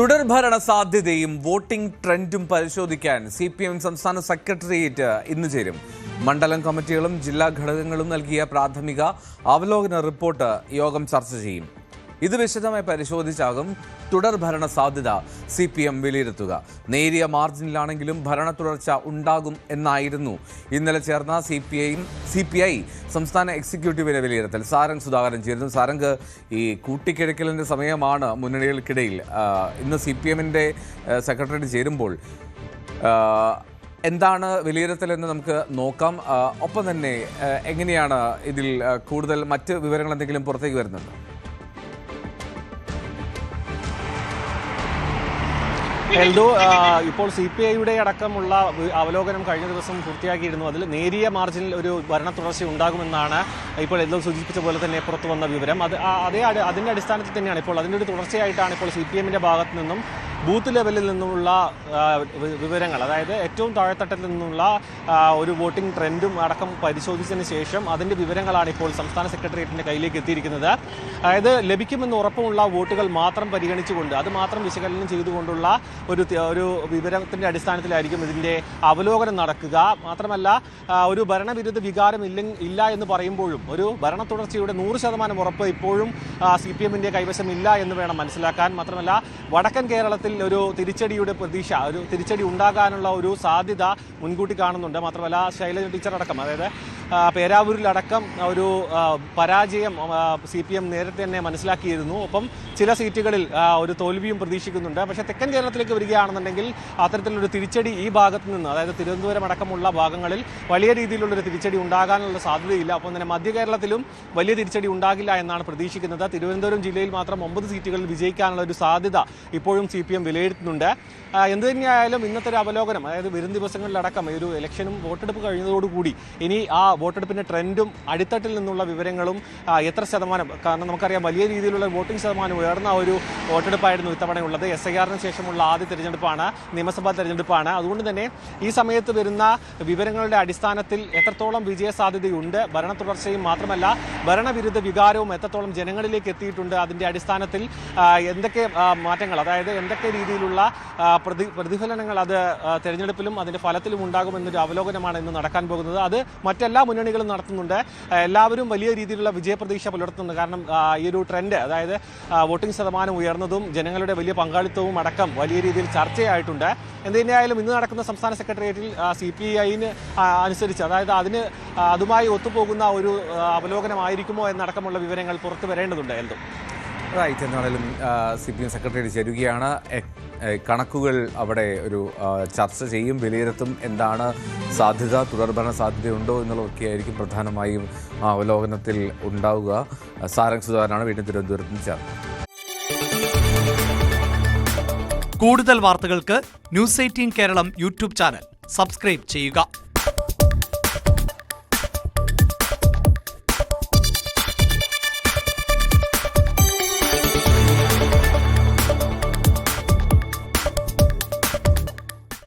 തുടർഭരണ സാധ്യതയും വോട്ടിംഗ് ട്രെൻഡും പരിശോധിക്കാൻ CPM സംസ്ഥാന സെക്രട്ടേറിയറ്റ് ഇന്ന് ചേരും. മണ്ഡലം കമ്മിറ്റികളും ജില്ലാ ഘടകങ്ങളും നൽകിയ പ്രാഥമിക അവലോകന റിപ്പോർട്ട് യോഗം ചർച്ച ചെയ്യും. ഇത് വിശദമായി പരിശോധിച്ചാകും തുടർഭരണ സാധ്യത CPM വിലയിരുത്തുക. നേരിയ മാർജിനിലാണെങ്കിലും ഭരണ തുടർച്ച ഉണ്ടാകും എന്നായിരുന്നു ഇന്നലെ ചേർന്ന CPI സംസ്ഥാന എക്സിക്യൂട്ടീവിന്റെ വിലയിരുത്തൽ. സാരംഗ് സുധാകരൻ ചേരുന്നു. സാരംഗ്, ഈ കൂട്ടിക്കിഴക്കലിൻ്റെ സമയമാണ് മുന്നണികൾക്കിടയിൽ. ഇന്ന് CPMന്റെ സെക്രട്ടറി ചേരുമ്പോൾ എന്താണ് വിലയിരുത്തലെന്ന് നമുക്ക് നോക്കാം. ഒപ്പം തന്നെ എങ്ങനെയാണ് ഇതിൽ കൂടുതൽ മറ്റ് വിവരങ്ങൾ എന്തെങ്കിലും പുറത്തേക്ക് വരുന്നുണ്ട്? എൽദോ, ഇപ്പോൾ CPIയുടെ അടക്കമുള്ള അവലോകനം കഴിഞ്ഞ ദിവസം പൂർത്തിയാക്കിയിരുന്നു. അതിൽ നേരിയ മാർജിനിൽ ഒരു ഭരണ തുടർച്ച ഉണ്ടാകുമെന്നാണ് ഇപ്പോൾ എൽദോ സൂചിപ്പിച്ച പോലെ തന്നെ പുറത്തു വന്ന വിവരം. അതിൻ്റെ അടിസ്ഥാനത്തിൽ തന്നെയാണ് ഇപ്പോൾ അതിൻ്റെ ഒരു തുടർച്ചയായിട്ടാണ് ഇപ്പോൾ CPMന്റെ ഭാഗത്തു നിന്നും ബൂത്ത് ലെവലിൽ നിന്നുമുള്ള വിവരങ്ങൾ, അതായത് ഏറ്റവും താഴെത്തട്ടിൽ നിന്നുള്ള ഒരു വോട്ടിംഗ് ട്രെൻഡും അടക്കം പരിശോധിച്ചതിന് ശേഷം അതിൻ്റെ വിവരങ്ങളാണ് ഇപ്പോൾ സംസ്ഥാന സെക്രട്ടേറിയറ്റിൻ്റെ കയ്യിലേക്ക് എത്തിയിരിക്കുന്നത്. അതായത് ലഭിക്കുമെന്ന് ഉറപ്പുള്ള വോട്ടുകൾ മാത്രം പരിഗണിച്ചുകൊണ്ട് അത് മാത്രം വിശകലനം ചെയ്തുകൊണ്ടുള്ള ഒരു വിവരത്തിൻ്റെ അടിസ്ഥാനത്തിലായിരിക്കും ഇതിൻ്റെ അവലോകനം നടക്കുക. മാത്രമല്ല, ഒരു ഭരണവിരുദ്ധ വികാരം ഇല്ല എന്ന് പറയുമ്പോഴും ഒരു ഭരണ തുടർച്ചയുടെ 100% ഉറപ്പ് ഇപ്പോഴും CPMന്റെ കൈവശമില്ല എന്ന് വേണം മനസ്സിലാക്കാൻ. മാത്രമല്ല, വടക്കൻ കേരളത്തിൽ ഒരു തിരിച്ചടിയുടെ പ്രതീക്ഷ, ഒരു തിരിച്ചടി ഉണ്ടാകാനുള്ള ഒരു സാധ്യത മുൻകൂട്ടി കാണുന്നുണ്ട്. മാത്രമല്ല, ശൈലജ ടീച്ചർ അടക്കം, അതായത് പേരാവൂരിലടക്കം ഒരു പരാജയം CPM നേരത്തെ തന്നെ മനസ്സിലാക്കിയിരുന്നു. ഒപ്പം ചില സീറ്റുകളിൽ ഒരു തോൽവിയും പ്രതീക്ഷിക്കുന്നുണ്ട്. പക്ഷേ തെക്കൻ കേരളത്തിലേക്ക് വരികയാണെന്നുണ്ടെങ്കിൽ അത്തരത്തിലൊരു തിരിച്ചടി ഈ ഭാഗത്ത് നിന്ന്, അതായത് തിരുവനന്തപുരം അടക്കമുള്ള ഭാഗങ്ങളിൽ വലിയ രീതിയിലുള്ളൊരു തിരിച്ചടി ഉണ്ടാകാനുള്ള സാധ്യതയില്ല. ഒപ്പം തന്നെ മധ്യ കേരളത്തിലും വലിയ തിരിച്ചടി ഉണ്ടാകില്ല എന്നാണ് പ്രതീക്ഷിക്കുന്നത്. തിരുവനന്തപുരം ജില്ലയിൽ മാത്രം 9 സീറ്റുകളിൽ വിജയിക്കാനുള്ള ഒരു സാധ്യത ഇപ്പോഴും CPM വിലയിരുത്തുന്നുണ്ട്. എന്ത് തന്നെയായാലും ഇന്നത്തെ ഒരു അവലോകനം, അതായത് വരും ദിവസങ്ങളിലടക്കം ഒരു ഇലക്ഷനും വോട്ടെടുപ്പ് കഴിഞ്ഞതോടുകൂടി ഇനി ആ വോട്ടെടുപ്പിൻ്റെ ട്രെൻഡും അടിത്തട്ടിൽ നിന്നുള്ള വിവരങ്ങളും എത്ര ശതമാനം, കാരണം നമുക്കറിയാം വലിയ രീതിയിലുള്ള വോട്ടിംഗ് ശതമാനം ഉയർന്ന ഒരു വോട്ടെടുപ്പായിരുന്നു ഇത്തവണയുള്ളത്. SIRന് ശേഷമുള്ള ആദ്യ തെരഞ്ഞെടുപ്പാണ്, നിയമസഭാ തെരഞ്ഞെടുപ്പാണ്. അതുകൊണ്ട് തന്നെ ഈ സമയത്ത് വരുന്ന വിവരങ്ങളുടെ അടിസ്ഥാനത്തിൽ എത്രത്തോളം വിജയ സാധ്യതയുണ്ട്, ഭരണ തുടർച്ചയും മാത്രമല്ല ഭരണവിരുദ്ധ വികാരവും എത്രത്തോളം ജനങ്ങളിലേക്ക് എത്തിയിട്ടുണ്ട്, അതിൻ്റെ അടിസ്ഥാനത്തിൽ എന്തൊക്കെ മാറ്റങ്ങൾ, അതായത് എന്തൊക്കെ രീതിയിലുള്ള പ്രതിഫലനങ്ങൾ അത് തെരഞ്ഞെടുപ്പിലും അതിൻ്റെ ഫലത്തിലും ഉണ്ടാകുമെന്നൊരു അവലോകനമാണ് ഇന്ന് നടക്കാൻ പോകുന്നത്. അത് മറ്റെല്ലാ മുന്നണികളും നടത്തുന്നുണ്ട്. എല്ലാവരും വലിയ രീതിയിലുള്ള വിജയപ്രതീക്ഷ പുലർത്തുന്നുണ്ട്. കാരണം ഈ ഒരു ട്രെൻഡ്, അതായത് വോട്ടിംഗ് ശതമാനം ഉയർന്നതും ജനങ്ങളുടെ വലിയ പങ്കാളിത്തവും അടക്കം വലിയ രീതിയിൽ ചർച്ചയായിട്ടുണ്ട്. എന്തുതന്നെയായാലും ഇന്ന് നടക്കുന്ന സംസ്ഥാന സെക്രട്ടേറിയറ്റിൽ CPIന് അനുസരിച്ച്, അതായത് അതുമായി ഒത്തുപോകുന്ന ഒരു അവലോകനമായിരിക്കുമോ എന്നടക്കമുള്ള വിവരങ്ങൾ പുറത്തു വരേണ്ടതുണ്ട്. റൈറ്റ്. എന്നാണെങ്കിലും CPM സെക്രട്ടറി ചേരുകയാണ്. കണക്കുകൾ അവിടെ ഒരു ചർച്ച ചെയ്യും, വിലയിരുത്തും. എന്താണ് സാധ്യത, തുടർഭരണ സാധ്യതയുണ്ടോ എന്നുള്ളതൊക്കെ ആയിരിക്കും പ്രധാനമായും അവലോകനത്തിൽ ഉണ്ടാവുക. സാരംഗ് സുധാകരനാണ് വീണ്ടും തിരുവനന്തപുരത്ത് നിന്ന് ചേർന്നത്. കൂടുതൽ വാർത്തകൾക്ക് News 18 Keralam YouTube channel subscribe ചെയ്യുക.